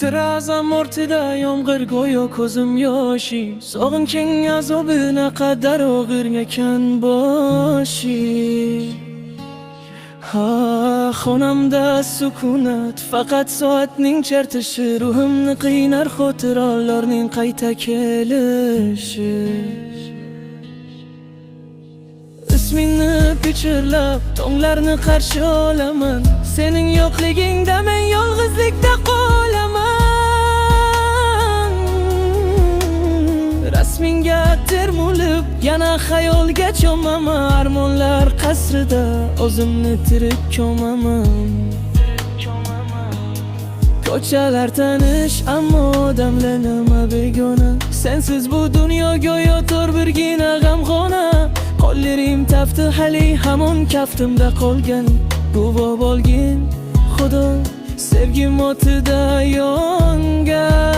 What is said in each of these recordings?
Tirazam ortida yomg'ir go'yo ko'zim yoshi, sog'inching azobi naqadar og'ir ekan boshi. Ha, xonamda sukunat, faqat soatning chertishi, ruhimni qiynar xotiralarning qayta kelishi. Ismingni pichirlab, tonglarni qarshi olaman, sening yo'qligingda men yolg'izlikda qolaman. Rasmingga termulib, yana xayolga cho'maman, armonlar qasrida o'zimni tirik ko'maman. Ko'chalar tanish, ammo odamlar nima begona. Sensiz bu dunyo go'yo tor birgina g'amxona. Qo'llarim tafti hali hamon kaftimda qolgan. Guvoh bo'lgin Xudo, sevgim o'tida yongan.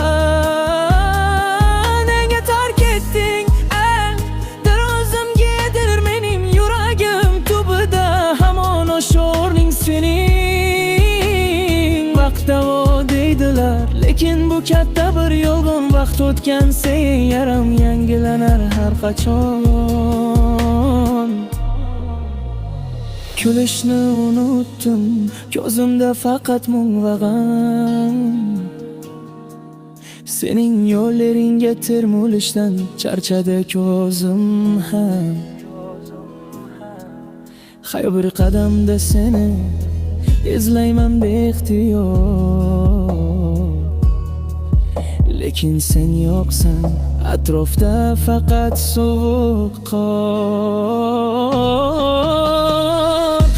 Nega tark etding? Darozimga yedir mening yuragim tubida, hamon o'sha o'rning sening. Vaqt davo deydilar, lekin bu katta bir yolg'on. Vaqt o'tgan sayin yaram yangilanar har qachon. Kulishni unutdim, ko'zimda faqat mung va g'am. Sening yo'llaringga termulishdan charchadi ko'zim ham. Har bir qadamda seni izlayman beixtiyor, lekin sen yo'qsan, atrofda faqat sovuq qor.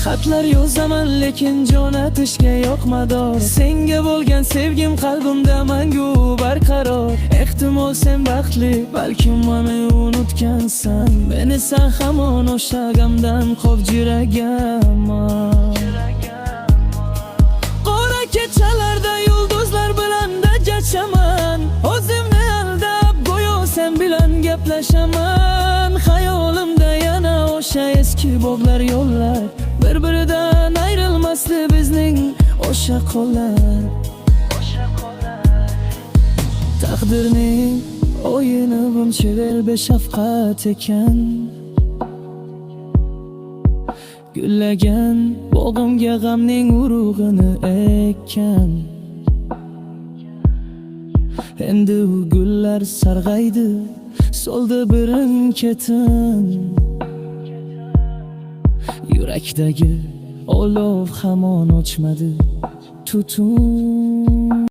Xatlar yozaman, lekin jo'natishga yo'q mador. Senga bo'lgan sevgim qalbimda mangu barqaror. Ehtimol sen baxtli, balkim meni unutgansan. Meni sen hamon o'sha g'amdan qov jiragamon. Qora kechalarda yulduzlar bilan dajashaman, o'zimni aldab go'yo sen bilan gaplashaman. Xayolimda yana o'sha eski bog'lar, yo'llar, bir-biridan ayrilmasdi bizning o'sha qo'llar. Taqdirning o'yini buncha beshafqat ekan. Gullagan bog'imga g'amning urug'ini ekkan. Endi u gullar sarg'aydi, soldi birin-ketin. Yurakdagi olov hamon o'chmadi, tutun.